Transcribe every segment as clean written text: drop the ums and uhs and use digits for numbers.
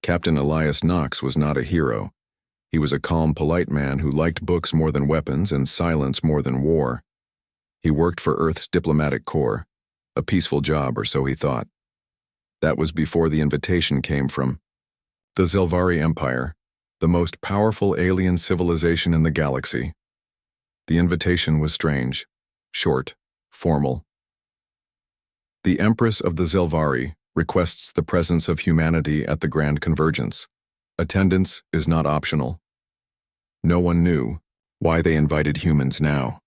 Captain Elias Knox was not a hero. He was a calm, polite man who liked books more than weapons and silence more than war. He worked for Earth's diplomatic corps, a peaceful job, or so he thought. That was before the invitation came from the Zelvari Empire, the most powerful alien civilization in the galaxy. The invitation was strange, short, formal. The Empress of the Zelvari requests the presence of humanity at the Grand Convergence. Attendance is not optional. No one knew why they invited humans now.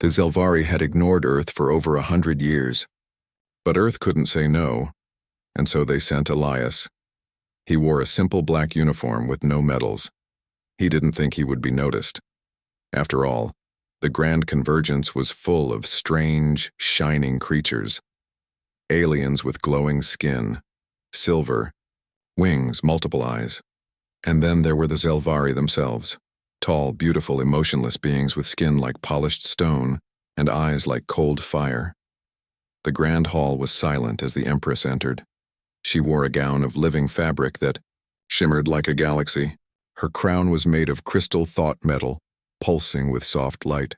The Zelvari had ignored Earth for over 100 years, but Earth couldn't say no, and so they sent Elias. He wore a simple black uniform with no medals. He didn't think he would be noticed. After all, the Grand Convergence was full of strange, shining creatures. Aliens with glowing skin, silver, wings, multiple eyes. And then there were the Zelvari themselves, tall, beautiful, emotionless beings with skin like polished stone and eyes like cold fire. The grand hall was silent as the Empress entered. She wore a gown of living fabric that shimmered like a galaxy. Her crown was made of crystal thought metal, pulsing with soft light.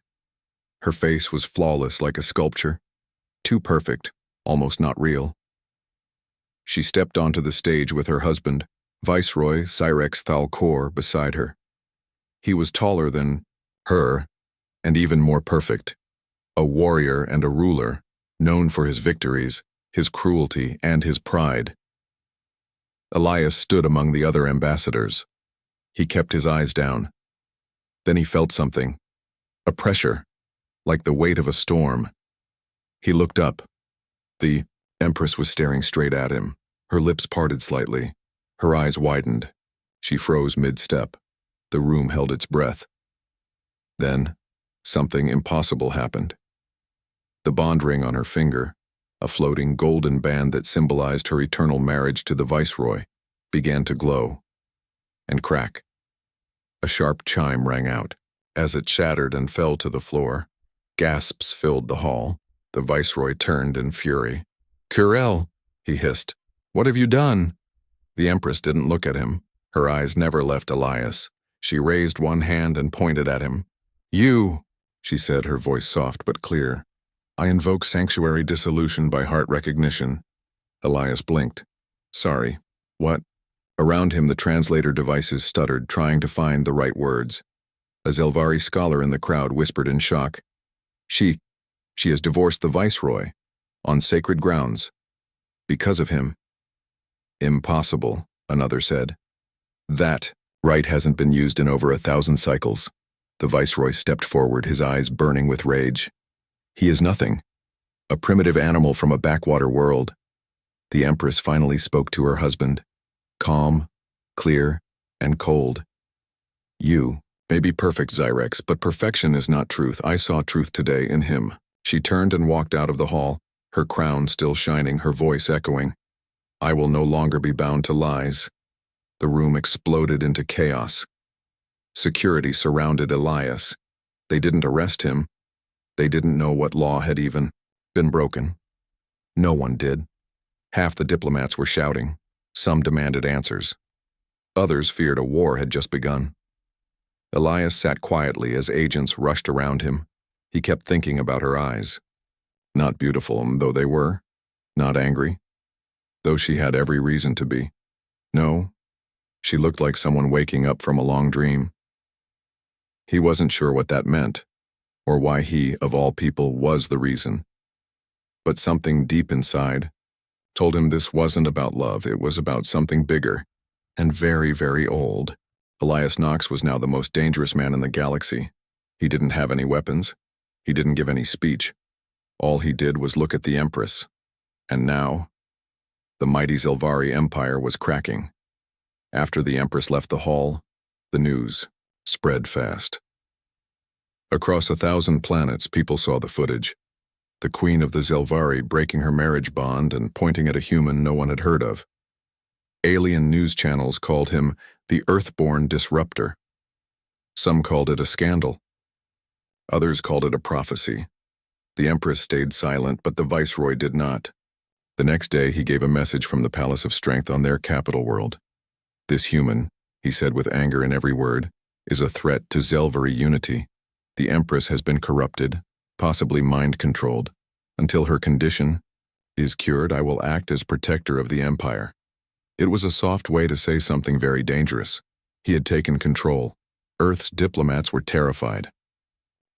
Her face was flawless like a sculpture, too perfect, almost not real. She stepped onto the stage with her husband, Viceroy Cyrex Thalcor, beside her. He was taller than her, and even more perfect. A warrior and a ruler, known for his victories, his cruelty, and his pride. Elias stood among the other ambassadors. He kept his eyes down. Then he felt something, a pressure, like the weight of a storm. He looked up. The Empress was staring straight at him. Her lips parted slightly. Her eyes widened. She froze mid-step. The room held its breath. Then, something impossible happened. The bond ring on her finger, a floating golden band that symbolized her eternal marriage to the Viceroy, began to glow and crack. A sharp chime rang out. As it shattered and fell to the floor, gasps filled the hall. The Viceroy turned in fury. "Curel," he hissed, "what have you done?" The Empress didn't look at him. Her eyes never left Elias. She raised one hand and pointed at him. "You," she said, her voice soft but clear. "I invoke sanctuary dissolution by heart recognition." Elias blinked. "Sorry. What?" Around him the translator devices stuttered, trying to find the right words. A Zelvari scholar in the crowd whispered in shock. She has divorced the Viceroy, on sacred grounds, because of him." "Impossible," another said. "That right hasn't been used in over 1,000 cycles." The Viceroy stepped forward, his eyes burning with rage. "He is nothing. A primitive animal from a backwater world." The Empress finally spoke to her husband, calm, clear, and cold. "You may be perfect, Zyrex, but perfection is not truth. I saw truth today in him." She turned and walked out of the hall, her crown still shining, her voice echoing. "I will no longer be bound to lies." The room exploded into chaos. Security surrounded Elias. They didn't arrest him. They didn't know what law had even been broken. No one did. Half the diplomats were shouting. Some demanded answers. Others feared a war had just begun. Elias sat quietly as agents rushed around him. He kept thinking about her eyes. Not beautiful, though they were. Not angry, though she had every reason to be. No, she looked like someone waking up from a long dream. He wasn't sure what that meant, or why he, of all people, was the reason. But something deep inside told him this wasn't about love, it was about something bigger, and very, very old. Elias Knox was now the most dangerous man in the galaxy. He didn't have any weapons. He didn't give any speech. All he did was look at the Empress. And now, the mighty Zelvari Empire was cracking. After the Empress left the hall, the news spread fast. Across 1,000 planets, people saw the footage. The Queen of the Zelvari breaking her marriage bond and pointing at a human no one had heard of. Alien news channels called him the Earthborn Disruptor. Some called it a scandal. Others called it a prophecy. The Empress stayed silent, but the Viceroy did not. The next day, he gave a message from the Palace of Strength on their capital world. This human, he said with anger in every word, is a threat to Zelvari unity. The Empress has been corrupted, possibly mind-controlled. Until her condition is cured, I will act as protector of the Empire. It was a soft way to say something very dangerous. He had taken control. Earth's diplomats were terrified.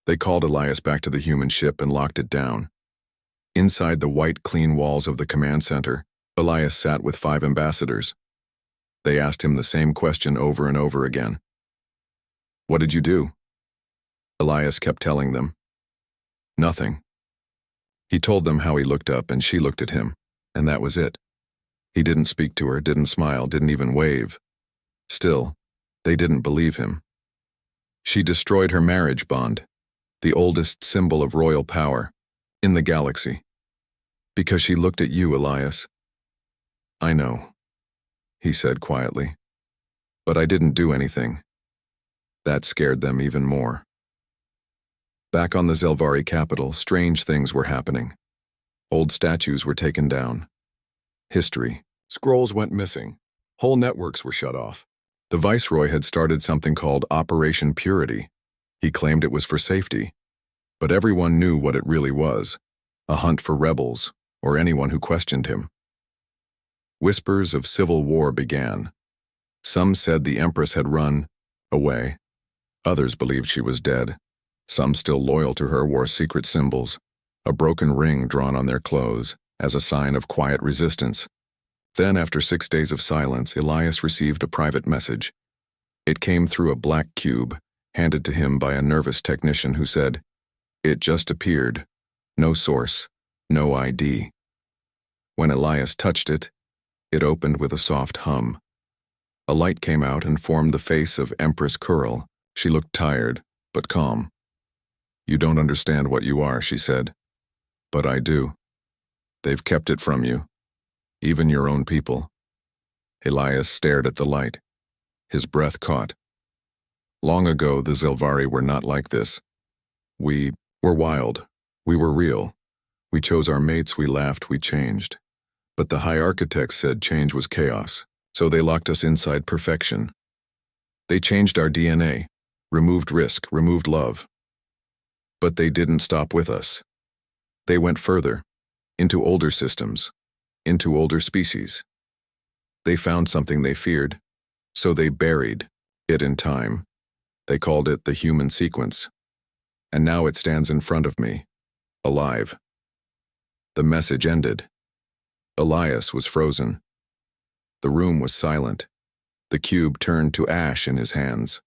They called Elias back to the human ship and locked it down. Inside the white, clean walls of the command center, Elias sat with 5 ambassadors. They asked him the same question over and over again. What did you do? Elias kept telling them. Nothing. He told them how he looked up and she looked at him, and that was it. He didn't speak to her, didn't smile, didn't even wave. Still, they didn't believe him. She destroyed her marriage bond, the oldest symbol of royal power in the galaxy. Because she looked at you, Elias. I know, he said quietly. But I didn't do anything. That scared them even more. Back on the Zelvari capital, strange things were happening. Old statues were taken down. History. Scrolls went missing. Whole networks were shut off. The Viceroy had started something called Operation Purity. He claimed it was for safety. But everyone knew what it really was, a hunt for rebels or anyone who questioned him. Whispers of civil war began. Some said the Empress had run away. Others believed she was dead. Some still loyal to her wore secret symbols, a broken ring drawn on their clothes as a sign of quiet resistance. Then, after 6 days of silence, Elias received a private message. It came through a black cube, handed to him by a nervous technician who said, "It just appeared. No source, no ID." When Elias touched it, it opened with a soft hum. A light came out and formed the face of Empress Kurl. She looked tired, but calm. "You don't understand what you are," she said. "But I do. They've kept it from you. Even your own people." Elias stared at the light. His breath caught. Long ago, the Zelvari were not like this. We were wild. We were real. We chose our mates, we laughed, we changed. But the High Architects said change was chaos, so they locked us inside perfection. They changed our DNA, removed risk, removed love. But they didn't stop with us. They went further, into older systems, into older species. They found something they feared, so they buried it in time. They called it the human sequence. And now it stands in front of me, alive. The message ended. Elias was frozen. The room was silent. The cube turned to ash in his hands.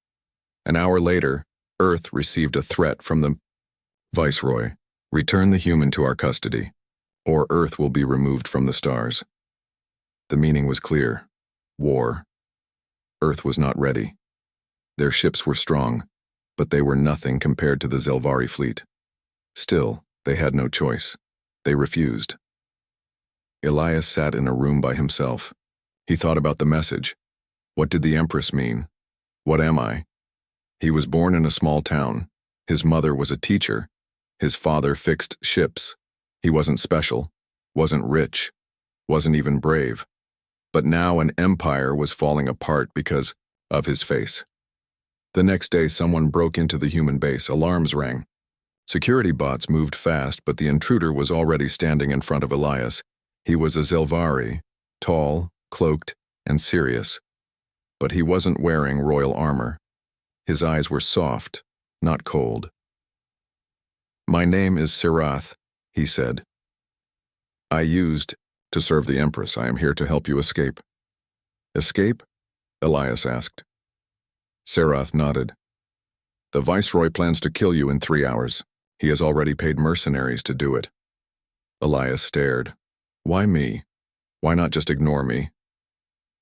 An hour later, Earth received a threat from the Viceroy. "Return the human to our custody, or Earth will be removed from the stars." The meaning was clear. War. Earth was not ready. Their ships were strong, but they were nothing compared to the Zelvari fleet. Still, they had no choice. They refused. Elias sat in a room by himself. He thought about the message. What did the Empress mean? What am I? He was born in a small town. His mother was a teacher. His father fixed ships. He wasn't special, wasn't rich, wasn't even brave. But now an empire was falling apart because of his face. The next day, someone broke into the human base. Alarms rang. Security bots moved fast, but the intruder was already standing in front of Elias. He was a Zelvari, tall, cloaked, and serious. But he wasn't wearing royal armor. His eyes were soft, not cold. "My name is Sirath," he said. "I used to serve the Empress. I am here to help you escape." "Escape?" Elias asked. Sirath nodded. "The Viceroy plans to kill you in 3 hours. He has already paid mercenaries to do it." Elias stared. "Why me? Why not just ignore me?"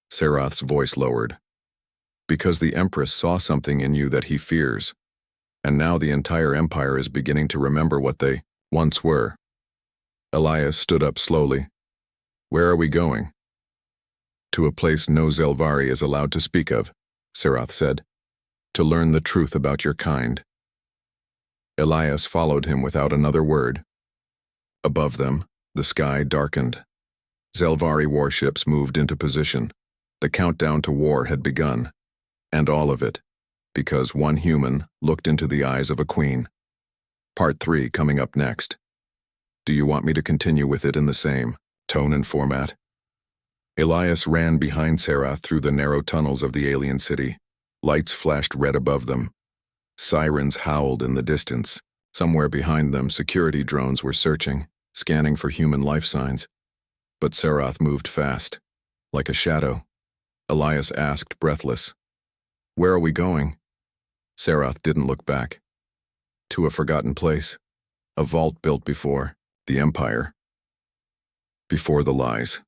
Sirath's voice lowered. "Because the Empress saw something in you that he fears. And now the entire empire is beginning to remember what they once were." Elias stood up slowly. "Where are we going?" "To a place no Zelvari is allowed to speak of," Sirath said. "To learn the truth about your kind." Elias followed him without another word. Above them, the sky darkened. Zelvari warships moved into position. The countdown to war had begun, and all of it, because one human looked into the eyes of a queen. Part 3 coming up next. Do you want me to continue with it in the same tone and format? Elias ran behind Serath through the narrow tunnels of the alien city. Lights flashed red above them. Sirens howled in the distance. Somewhere behind them, security drones were searching, scanning for human life signs. But Serath moved fast, like a shadow. Elias asked, breathless, "Where are we going?" Serath didn't look back. To a forgotten place. A vault built before the Empire. Before the lies.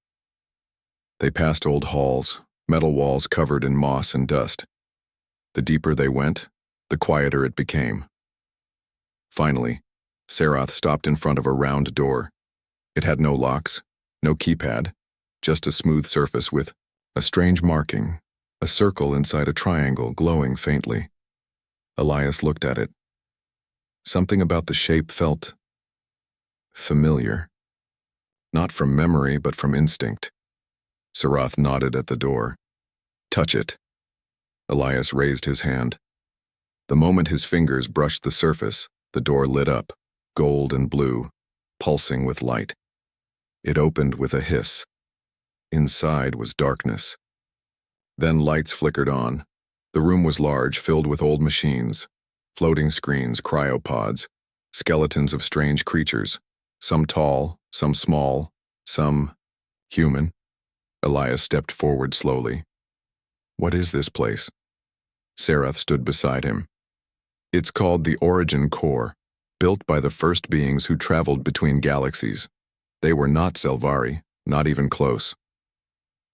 They passed old halls, metal walls covered in moss and dust. The deeper they went, the quieter it became. Finally, Serath stopped in front of a round door. It had no locks, no keypad, just a smooth surface with a strange marking, a circle inside a triangle glowing faintly. Elias looked at it. Something about the shape felt familiar. Not from memory, but from instinct. Serath nodded at the door. "Touch it." Elias raised his hand. The moment his fingers brushed the surface, the door lit up, gold and blue, pulsing with light. It opened with a hiss. Inside was darkness. Then lights flickered on. The room was large, filled with old machines, floating screens, cryopods, skeletons of strange creatures, some tall, some small, some human. Elias stepped forward slowly. "What is this place?" Serath stood beside him. "It's called the Origin Core, built by the first beings who traveled between galaxies. They were not Zelvari, not even close."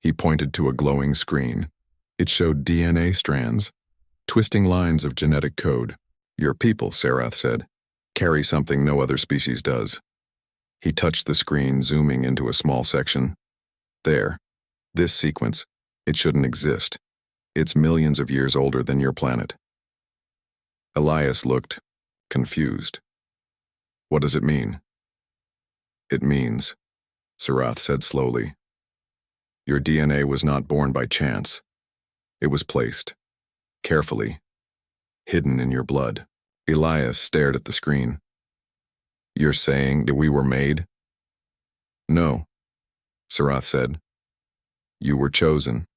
He pointed to a glowing screen. It showed DNA strands, twisting lines of genetic code. "Your people," Serath said, "carry something no other species does." He touched the screen, zooming into a small section. "There. This sequence. It shouldn't exist. It's millions of years older than your planet." Elias looked confused. "What does it mean?" "It means," Serath said slowly, "your DNA was not born by chance. It was placed, carefully, hidden in your blood." Elias stared at the screen. "You're saying that we were made?" "No," Serath said. "You were chosen."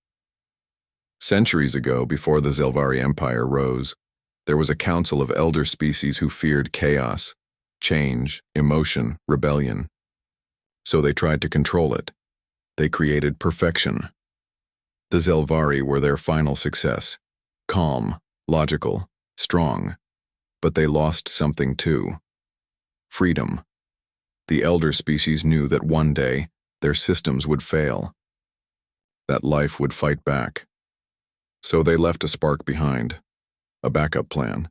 Centuries ago, before the Zelvari Empire rose, there was a council of elder species who feared chaos, change, emotion, rebellion. So they tried to control it. They created perfection. The Zelvari were their final success. Calm, logical, strong. But they lost something too. Freedom. The elder species knew that one day their systems would fail. That life would fight back. So they left a spark behind, a backup plan.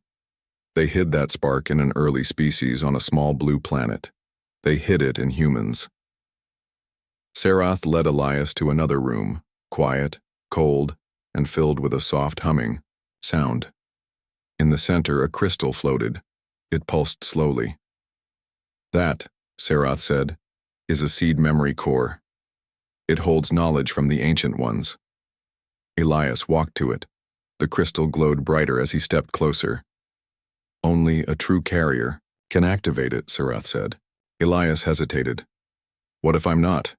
They hid that spark in an early species on a small blue planet. They hid it in humans. Serath led Elias to another room, quiet, cold, and filled with a soft humming sound. In the center, a crystal floated. It pulsed slowly. "That," Serath said, "is a seed memory core. It holds knowledge from the ancient ones." Elias walked to it. The crystal glowed brighter as he stepped closer. "Only a true carrier can activate it," Serath said. Elias hesitated. "What if I'm not?"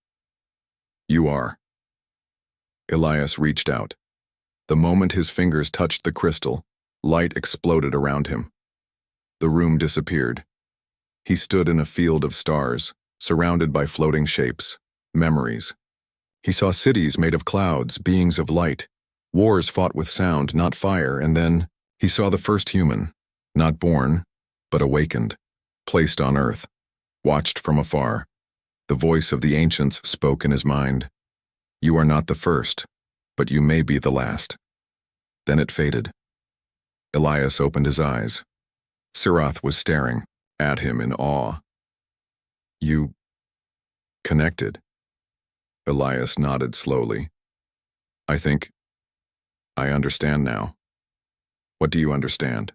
"You are." Elias reached out. The moment his fingers touched the crystal, light exploded around him. The room disappeared. He stood in a field of stars, surrounded by floating shapes, memories. He saw cities made of clouds, beings of light, wars fought with sound, not fire, and then he saw the first human, not born, but awakened, placed on Earth, watched from afar. The voice of the ancients spoke in his mind. "You are not the first, but you may be the last." Then it faded. Elias opened his eyes. Serath was staring at him in awe. "You connected?" Elias nodded slowly. I think I understand now." "What do you understand?"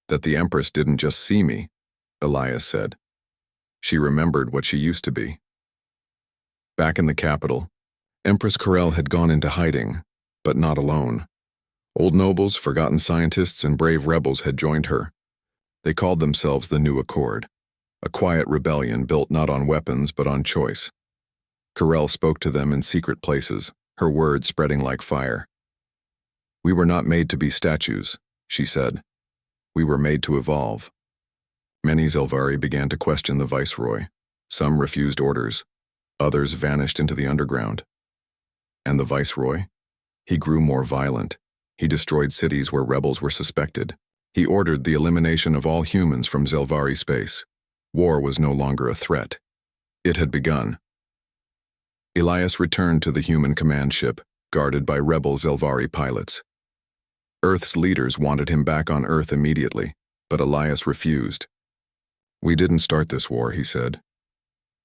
"That the Empress didn't just see me," Elias said. "She remembered what she used to be." Back in the capital, Empress Corel had gone into hiding, but not alone. Old nobles, forgotten scientists, and brave rebels had joined her. They called themselves the New Accord, a quiet rebellion built not on weapons but on choice. Corel spoke to them in secret places, her words spreading like fire. "We were not made to be statues," she said. "We were made to evolve." Many Zelvari began to question the viceroy. Some refused orders. Others vanished into the underground. And the viceroy? He grew more violent. He destroyed cities where rebels were suspected. He ordered the elimination of all humans from Zelvari space. War was no longer a threat. It had begun. Elias returned to the human command ship, guarded by rebel Zelvari pilots. Earth's leaders wanted him back on Earth immediately, but Elias refused. "We didn't start this war," he said,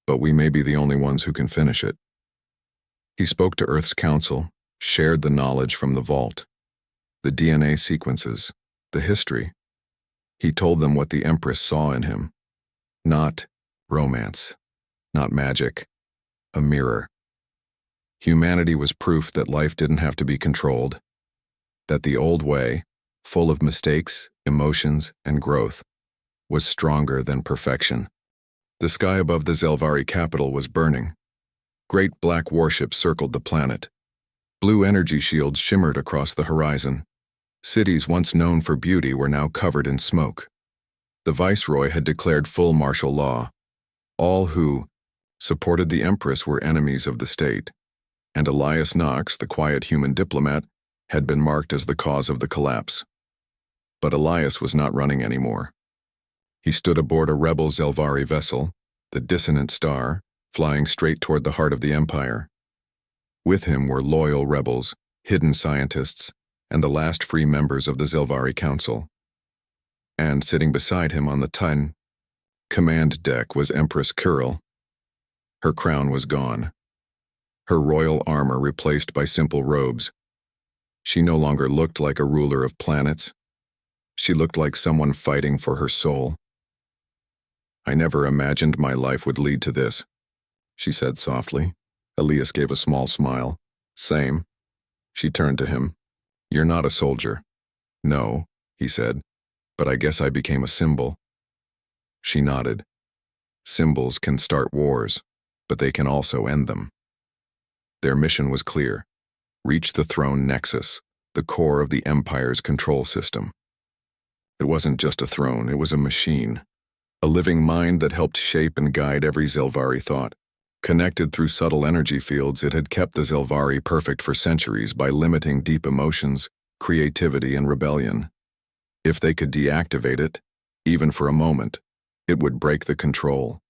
"but we may be the only ones who can finish it." He spoke to Earth's council, shared the knowledge from the vault, the DNA sequences, the history. He told them what the Empress saw in him. Not romance, not magic, a mirror. Humanity was proof that life didn't have to be controlled, that the old way, full of mistakes, emotions, and growth, was stronger than perfection. The sky above the Zelvari capital was burning. Great black warships circled the planet. Blue energy shields shimmered across the horizon. Cities once known for beauty were now covered in smoke. The viceroy had declared full martial law. All who supported the Empress were enemies of the state, and Elias Knox, the quiet human diplomat, had been marked as the cause of the collapse. But Elias was not running anymore. He stood aboard a rebel Zelvari vessel, the Dissonant Star, flying straight toward the heart of the Empire. With him were loyal rebels, hidden scientists, and the last free members of the Zelvari Council. And sitting beside him on the command deck was Empress Kuril. Her crown was gone, her royal armor replaced by simple robes. She no longer looked like a ruler of planets. She looked like someone fighting for her soul. "I never imagined my life would lead to this," she said softly. Elias gave a small smile. "Same." She turned to him. "You're not a soldier." "No," he said, "but I guess I became a symbol." She nodded. Symbols can start wars, but they can also end them. Their mission was clear: reach the throne nexus, the core of the Empire's control system. It wasn't just a throne, it was a machine, a living mind that helped shape and guide every Zelvari thought. Connected through subtle energy fields, it had kept the Zelvari perfect for centuries by limiting deep emotions, creativity, and rebellion. If they could deactivate it, even for a moment, it would break the control.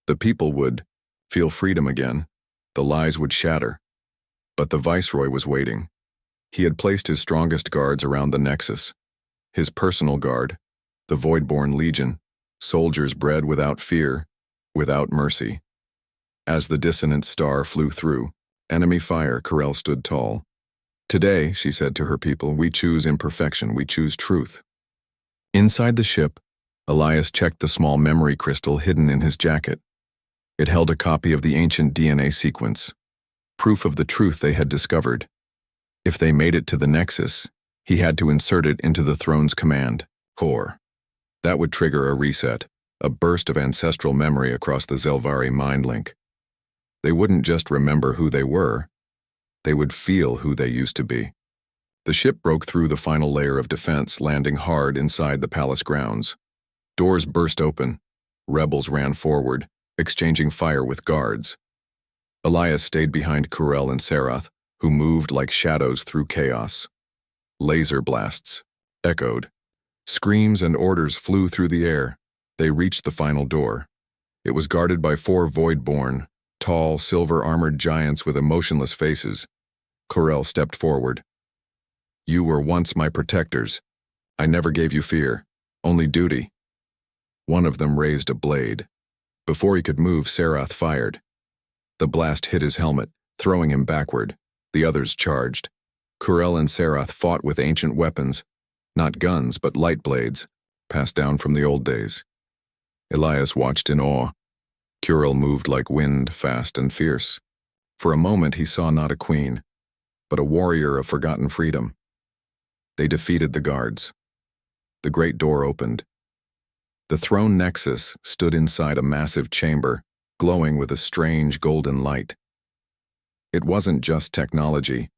The people would feel freedom again, the lies would shatter. But the viceroy was waiting. He had placed his strongest guards around the nexus. His personal guard, the Voidborn Legion, soldiers bred without fear, without mercy. As the Dissonant Star flew through enemy fire, Corel stood tall. "Today," she said to her people, "we choose imperfection, we choose truth." Inside the ship, Elias checked the small memory crystal hidden in his jacket. It held a copy of the ancient DNA sequence, proof of the truth they had discovered. If they made it to the Nexus, he had to insert it into the throne's command core. That would trigger a reset, a burst of ancestral memory across the Zelvari mind link. They wouldn't just remember who they were, they would feel who they used to be. The ship broke through the final layer of defense, landing hard inside the palace grounds. Doors burst open. Rebels ran forward, exchanging fire with guards. Elias stayed behind Corel and Sarath, who moved like shadows through chaos. Laser blasts echoed. Screams and orders flew through the air. They reached the final door. It was guarded by 4 Voidborn, tall, silver-armored giants with emotionless faces. Corel stepped forward. "You were once my protectors. I never gave you fear, only duty." One of them raised a blade. Before he could move, Sarath fired. The blast hit his helmet, throwing him backward. The others charged. Corel and Sarath fought with ancient weapons, not guns but light blades, passed down from the old days. Elias watched in awe. Corel moved like wind, fast and fierce. For a moment he saw not a queen, but a warrior of forgotten freedom. They defeated the guards. The great door opened. The throne nexus stood inside a massive chamber, glowing with a strange golden light. It wasn't just technology.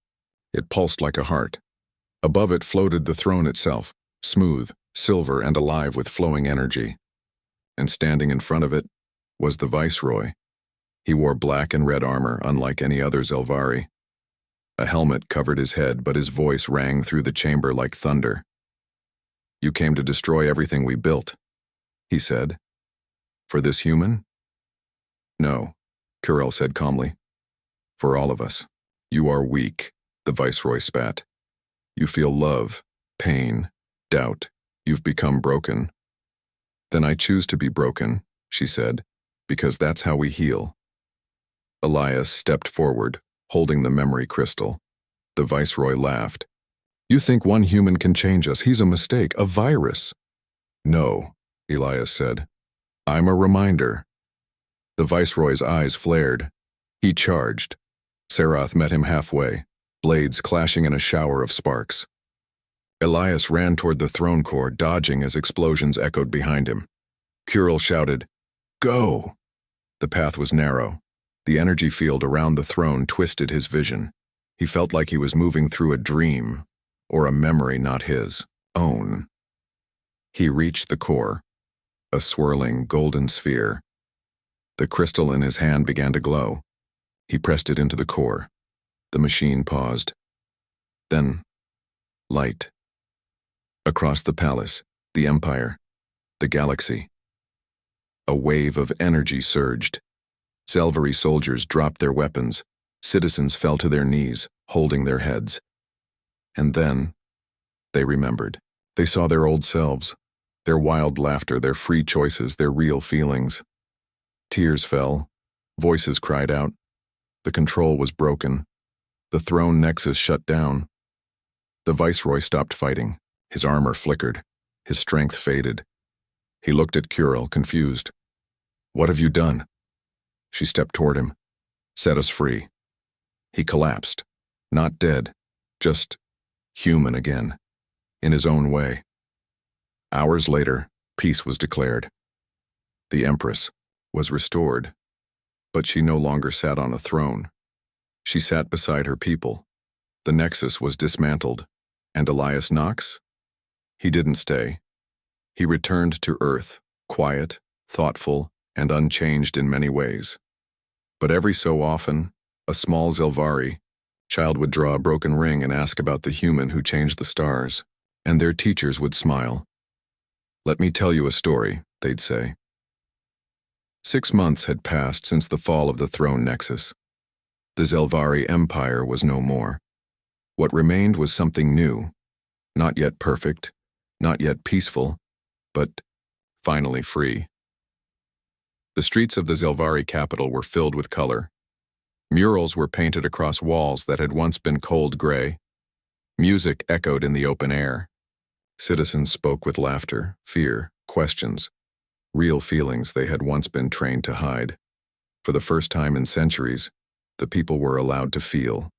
It pulsed like a heart. Above it floated the throne itself, smooth, silver, and alive with flowing energy. And standing in front of it was the viceroy. He wore black and red armor, unlike any other Zelvari. A helmet covered his head, but his voice rang through the chamber like thunder. "You came to destroy everything we built," he said. "For this human?" "No," Kurel said calmly. "For all of us. You are weak," the viceroy spat. "You feel love, pain, doubt. You've become broken." "Then I choose to be broken," she said, "because that's how we heal." Elias stepped forward, holding the memory crystal. The viceroy laughed. "You think one human can change us? He's a mistake, a virus." "No," Elias said. "I'm a reminder." The viceroy's eyes flared. He charged. Serath met him halfway, blades clashing in a shower of sparks. Elias ran toward the throne core, dodging as explosions echoed behind him. Kurel shouted, "Go!" The path was narrow. The energy field around the throne twisted his vision. He felt like he was moving through a dream, or a memory not his own. He reached the core, a swirling golden sphere. The crystal in his hand began to glow. He pressed it into the core. The machine paused. Then, light. Across the palace, the empire, the galaxy. A wave of energy surged. Zelvari soldiers dropped their weapons. Citizens fell to their knees, holding their heads. And then, they remembered. They saw their old selves, their wild laughter, their free choices, their real feelings. Tears fell. Voices cried out. The control was broken. The throne nexus shut down. The viceroy stopped fighting. His armor flickered. His strength faded. He looked at Kurel, confused. "What have you done?" She stepped toward him. "Set us free." He collapsed. Not dead, just human again, in his own way. Hours later, peace was declared. The Empress was restored, but she no longer sat on a throne. She sat beside her people. The Nexus was dismantled, and Elias Nox? He didn't stay. He returned to Earth, quiet, thoughtful, and unchanged in many ways. But every so often, a small Zelvari child would draw a broken ring and ask about the human who changed the stars, and their teachers would smile. "Let me tell you a story," they'd say. 6 months had passed since the fall of the throne nexus. The Zelvari Empire was no more. What remained was something new, not yet perfect, not yet peaceful, but finally free. The streets of the Zelvari capital were filled with color. Murals were painted across walls that had once been cold gray. Music echoed in the open air. Citizens spoke with laughter, fear, questions, real feelings they had once been trained to hide. For the first time in centuries, the people were allowed to feel.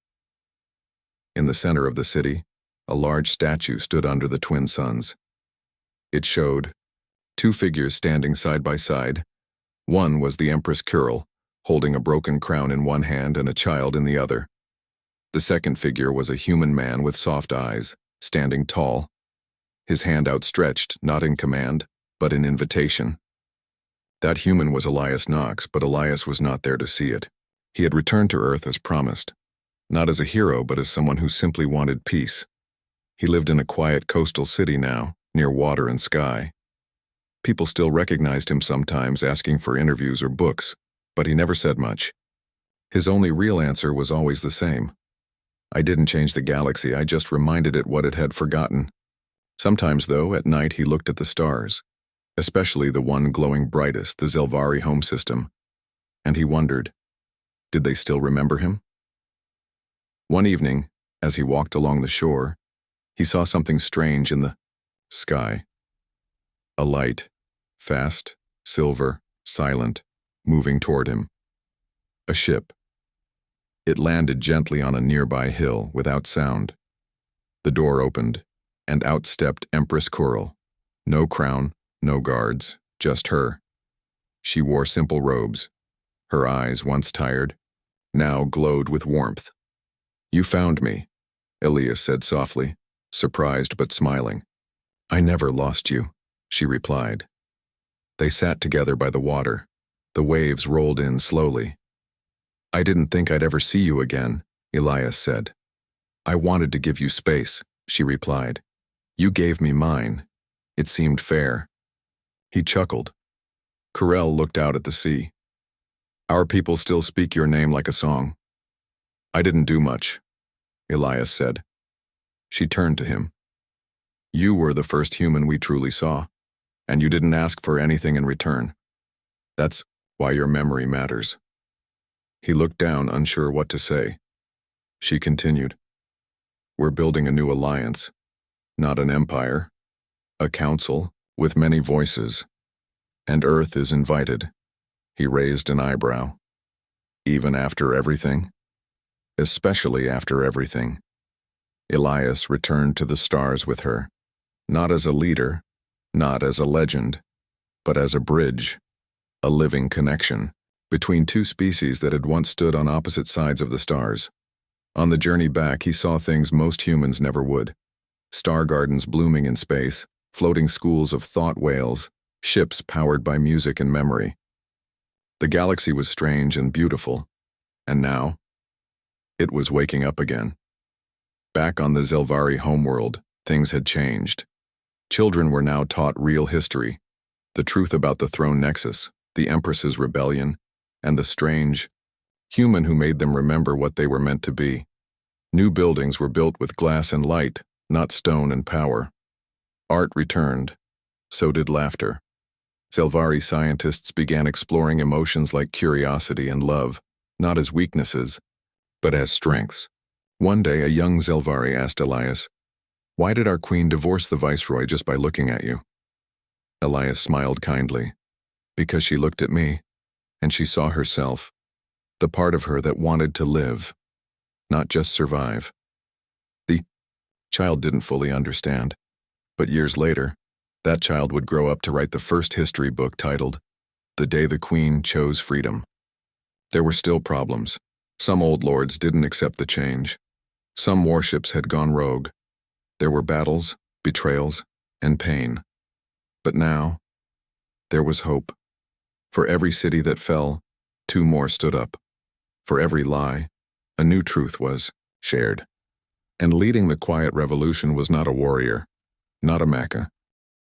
In the center of the city, a large statue stood under the twin suns. It showed 2 figures standing side by side. One was the Empress Kurel, holding a broken crown in one hand and a child in the other. The second figure was a human man with soft eyes, standing tall, his hand outstretched, not in command, but in invitation. That human was Elias Nox, but Elias was not there to see it. He had returned to Earth as promised, not as a hero, but as someone who simply wanted peace. He lived in a quiet coastal city now, near water and sky. People still recognized him sometimes, asking for interviews or books, but he never said much. His only real answer was always the same. "I didn't change the galaxy, I just reminded it what it had forgotten." Sometimes, though, at night he looked at the stars, especially the one glowing brightest, the Zelvari home system, and he wondered, did they still remember him? One evening, as he walked along the shore, he saw something strange in the sky. A light, fast, silver, silent, moving toward him. A ship. It landed gently on a nearby hill without sound. The door opened, and out stepped Empress Coral. No crown, no guards, just her. She wore simple robes. Her eyes, once tired, now glowed with warmth. "You found me," Elias said softly, surprised but smiling. "I never lost you," she replied. They sat together by the water. The waves rolled in slowly. "I didn't think I'd ever see you again," Elias said. "I wanted to give you space," she replied. "You gave me mine. It seemed fair." He chuckled. Corel looked out at the sea. "Our people still speak your name like a song." "I didn't do much," Elias said. She turned to him. "You were the first human we truly saw, and you didn't ask for anything in return. That's why your memory matters." He looked down, unsure what to say. She continued. "We're building a new alliance, not an empire, a council with many voices, and Earth is invited." He raised an eyebrow. "Even after everything?" "Especially after everything." Elias returned to the stars with her, not as a leader, not as a legend, but as a bridge, a living connection between two species that had once stood on opposite sides of the stars. On the journey back, he saw things most humans never would. Star gardens blooming in space, floating schools of thought whales, ships powered by music and memory. The galaxy was strange and beautiful, and now, it was waking up again. Back on the Zelvari homeworld, things had changed. Children were now taught real history, the truth about the throne nexus, the Empress's rebellion, and the strange human who made them remember what they were meant to be. New buildings were built with glass and light, not stone and power. Art returned. So did laughter. Zelvari scientists began exploring emotions like curiosity and love, not as weaknesses, but as strengths. One day, a young Zelvari asked Elias, "Why did our queen divorce the viceroy just by looking at you?" Elias smiled kindly. "Because she looked at me, and she saw herself, the part of her that wanted to live, not just survive." The child didn't fully understand, but years later, that child would grow up to write the first history book titled, "The Day the Queen Chose Freedom." There were still problems. Some old lords didn't accept the change. Some warships had gone rogue. There were battles, betrayals, and pain. But now, there was hope. For every city that fell, 2 more stood up. For every lie, a new truth was shared. And leading the quiet revolution was not a warrior, not a Maca.